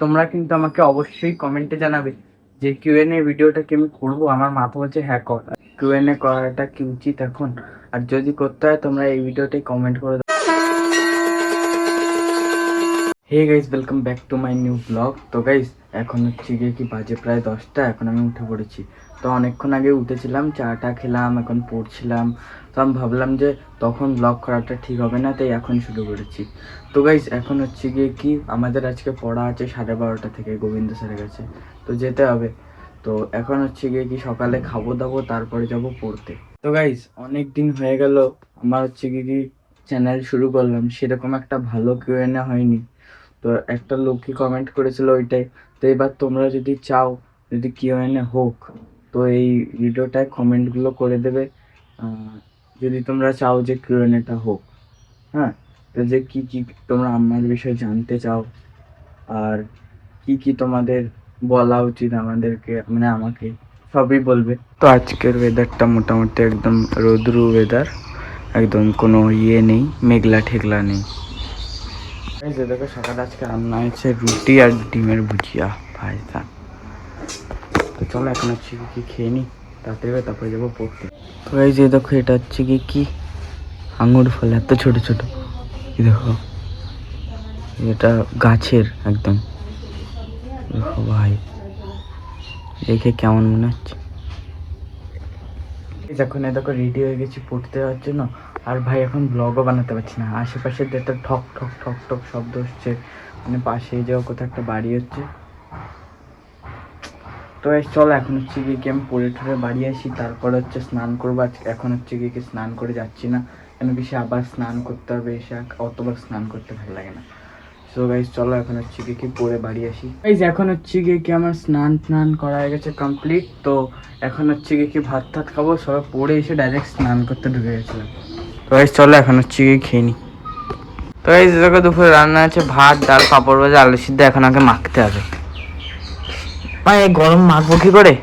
তোমরা কিন্তু আমাকে অবশ্যই কমেন্টে জানাবে যে কিউএনএ ভিডিওটা কি আমি করবো। আমার মাথা বলছে হ্যাঁ কর। কিউএনএ করাটা কি উচিত এখন? আর যদি করতে হয় তোমরা এই ভিডিওটাই কমেন্ট করে দাও। Hey guys, welcome back to my new blog. তো গাইজ এখন হচ্ছে গিয়ে কি বাজে প্রায় 10টা, এখন আমি উঠে পড়েছি। তো অনেকক্ষণ আগে উঠেছিলাম, চাটা খেলাম, এখন পড়ছিলাম। তো আমি ভাবলাম যে তখন ব্লগ করাটা ঠিক হবে না, তাই এখন শুরু করেছি। তো গাইজ এখন হচ্ছে গিয়ে কি আমাদের আজকে পড়া আছে 12:30 থেকে গোবিন্দ স্যারের কাছে, তো যেতে হবে। তো এখন হচ্ছে গিয়ে কি সকালে খাবো দাবো, তারপরে যাব পড়তে। তো গাইজ অনেক দিন হয়ে গেল আমার হচ্ছে গিয়ে কি চ্যানেল শুরু করলাম, সেরকম একটা ভালো কিউএনএ হয়নি। তো একটা লোকই কমেন্ট করেছিল ওইটাই। তো এবার তোমরা যদি চাও যদি কিউএনএ হোক, তো এই ভিডিওটায় কমেন্টগুলো করে দেবে যদি তোমরা চাও যে কিউএনএটা হোক। হ্যাঁ, তো যে কি কি তোমরা আমার বিষয়ে জানতে চাও, আর কি কি তোমাদের বলা উচিত আমাদেরকে, মানে আমাকে, সবই বলবে। তো আজকের ওয়েদারটা মোটামুটি একদম রোদ্রু ওয়েদার, একদম কোনো ইয়ে নেই, মেঘলা ঠেকলা নেই। এই যে দেখো সকালে আজকে রান্না হয়েছে রুটি আর ডিমের ভুজিয়া, ভাই থাক। তো চলো এখন হচ্ছে কি খেয়ে নিই, তারপরে যাবো পড়তে। তো এই যে দেখো এটা হচ্ছে কি আঙুর ফল, এত ছোট ছোট। কি দেখো, এটা গাছের একদম। দেখো ভাই, দেখে কেমন মনে হচ্ছে। এখন দেখো রেডি হয়ে গেছি পড়তে যাওয়ার জন্য। আর ভাই এখন ব্লগও বানাতে পারছি না, আশেপাশে একটা ঠক ঠক ঠক ঠক শব্দ হচ্ছে, মানে পাশে যাও কোথাও একটা বাড়ি হচ্ছে। তো চলো এখন হচ্ছে গিয়ে আমি পড়ে ঠরে বাড়ি আসি, তারপর হচ্ছে স্নান করবো। আজকে এখন হচ্ছে গিয়ে স্নান করে যাচ্ছি না, কেন কি সে আবার স্নান করতে হবে, এসে অতবার স্নান করতে ভালো লাগে না। সো গাইজ চলো এখন হচ্ছে গিয়ে কি পরে বাড়ি আসি। গাইজ এখন হচ্ছে গিয়ে কি আমার স্নান করা হয়ে গেছে কমপ্লিট। তো এখন হচ্ছে গিয়ে কি ভাত টাত খাবো, সবাই পড়ে এসে ডাইরেক্ট স্নান করতে ঢুকে গেছিলাম। তো গাইজ চলো এখন হচ্ছে গিয়ে খেয়ে নিই। তো গাইজ দেখো দুপুরে রান্না আছে ভাত, ডাল, পাঁপড় ভাজা, আলু সিদ্ধ। এখন আগে মাখতে হবে। এই গরম মাখবো কি করে?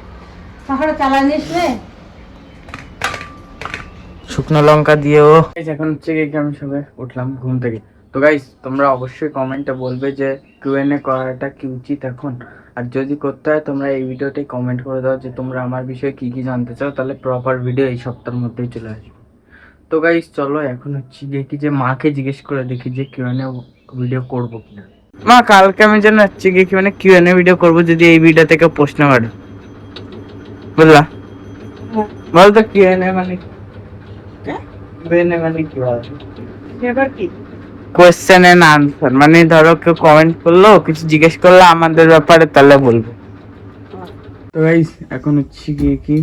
শুকনো লঙ্কা দিয়েও। এখন হচ্ছে গিয়ে আমি সবে উঠলাম ঘুম থেকে। তো গাইস তোমরা অবশ্যই কমেন্টে বলবে যে কিউএনএ করাটা কি উচিত এখন। আর যদি করতে হয় তোমরা এই ভিডিওটাই কমেন্ট করে দাও যে তোমরা আমার বিষয়ে কি কি জানতে চাও, তাহলে প্রপার ভিডিও এই সপ্তাহের মধ্যেই চলে আসবে। তো গাইস চলো এখন হচ্ছে গিয়ে কি যে মাকে জিজ্ঞেস করে দেখি যে কিউএনএ ভিডিও করবো কিনা। মা কালকে আমি যেন হচ্ছে গিয়ে কি মানে কিউএনএ ভিডিও করবো, যদি এই ভিডিও থেকে প্রশ্ন করে, বুঝলা? বলতো কিউএনএ মানে কোয়েশ্চেন এন্ড আনসার, মানে ধরো কেউ কমেন্ট করলো, কিছু জিজ্ঞেস করলো আমাদের ব্যাপারে, তাহলে বলবো। তো গাইস এখন হচ্ছে গিয়ে কি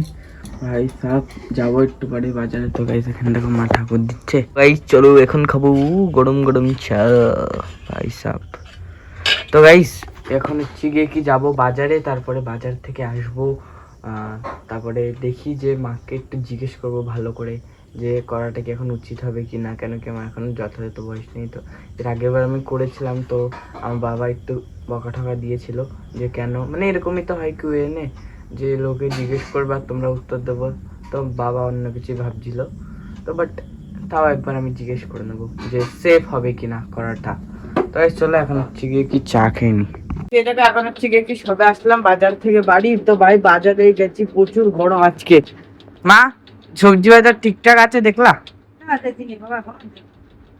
ভাই সাহেব যাবো একটু পরে বাজারে। তো গাইস এখানে দেখো মা ঠাকুর দিচ্ছে। গাইস চলো এখন খাবো গরম গরম চা, ভাই সাহেব। তো গাইস এখন হচ্ছে গিয়ে কি যাবো বাজারে, তারপরে বাজার থেকে আসবো। তারপরে দেখি যে মাকে একটু জিজ্ঞেস করবো ভালো করে যে করাটা কি এখন উচিত হবে কি না, কেন কি আমার এখন যথাযথ বয়স নেই। তো এর আগেরবার আমি করেছিলাম, তো আমার বাবা একটু বকা ঠকা দিয়েছিল যে কেন, মানে এরকমই তো হয় কিউএনএ, যে লোকে জিজ্ঞেস করবে আর তোমরা উত্তর দেবো। তো বাবা অন্য কিছু ভাবছিল, তো বাট তাও একবার আমি জিজ্ঞেস করে নেবো যে সেফ হবে কিনা করাটা। তো চলো এখন হচ্ছে গিয়ে কি চা খেয়ে নি। এখন হচ্ছে গিয়ে কি সবে আসলাম বাজার থেকে বাড়ি। তো ভাই বাজারে গেছি, প্রচুর গরম আজকে। মা সবজি বাজার ঠিকঠাক আছে দেখলা?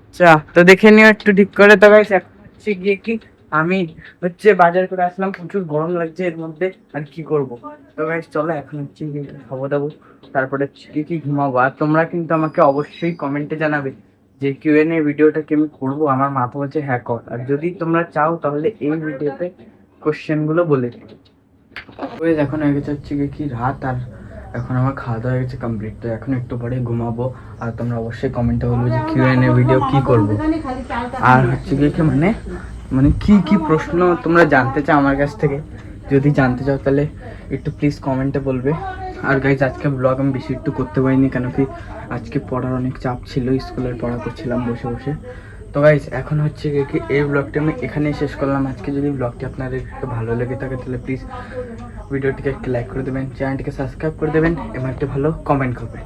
আচ্ছা তো দেখে নিও একটু ঠিক করে। তো গাইস এখন হচ্ছে গিয়ে কি আমি হচ্ছে বাজার করে আসলাম, প্রচুর গরম লাগছে এর মধ্যে, আর কি করব। তো গাইস চলো এখন হচ্ছে গিয়ে খাবো দাবো, তারপরে হচ্ছে গিয়ে কি ঘুমাবো। আর তোমরা কিন্তু আমাকে অবশ্যই কমেন্টে জানাবে যে কিউএনএ ভিডিওটা কি আমি করবো। আমার মাথা বলছে হ্যাঁ কর। আর যদি তোমরা চাও তাহলে এই ভিডিওতে কোশ্চেন গুলো বলে দিও। এখন হয়ে গেছে হচ্ছে গিয়ে কি রাত, আর এখন আমার খাওয়া দাওয়া হয়ে গেছে কমপ্লিট। তো এখন একটু পরে ঘুমাবো। আর তোমরা অবশ্যই কমেন্টে বলবে যে কিউএনএ ভিডিও কি করব, আর হচ্ছে গিয়ে কি মানে মানে কি কি প্রশ্ন তোমরা জানতে চাও আমার কাছ থেকে। যদি জানতে চাও তাহলে একটু প্লিজ কমেন্টে বলবে। আর গাইজ আজকে ব্লগ আমি বেশি একটু করতে পারিনি, কেন কি আজকে পড়ার অনেক চাপ ছিল, স্কুলের পড়া করছিলাম বসে বসে। তো গাইজ এখন হচ্ছে কি এই ব্লগটা আমি এখানেই শেষ করলাম আজকে। যদি ব্লগটি আপনাদের ভালো লেগে থাকে তাহলে প্লিজ ভিডিওটিকে একটি লাইক করে দেবেন, চ্যানেলটিকে সাবস্ক্রাইব করে দেবেন এবং একটা ভালো কমেন্ট করবেন।